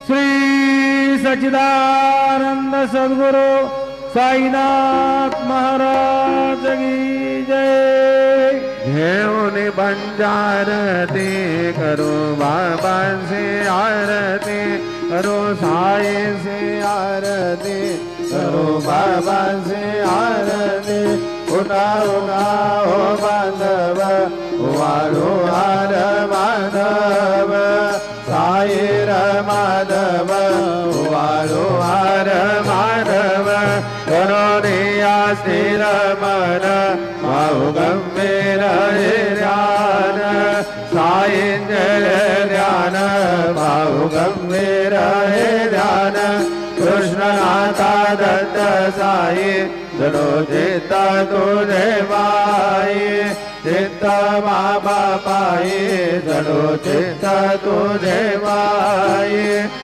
श्री सच्चिदानंद सद्गुरु साईनाथ महाराज की जय। घेऊन बंजारती करो बाबा से आरती, करो साई से आरती, करो बाबा से आरती। उठा उठा हो बांधव, वालो हार माधव, साई र माधव, वालो हार माधव। करो रिया स्थिर मन, माहु गंभीर ध्यान, साई जय ध्यान, माहु गंभीर ध्यान। कृष्ण नाथा दत्त साई, जनो चित्त तुझे पाई, चित्त बाबा पाई, जनो चित्त तुझे पाई।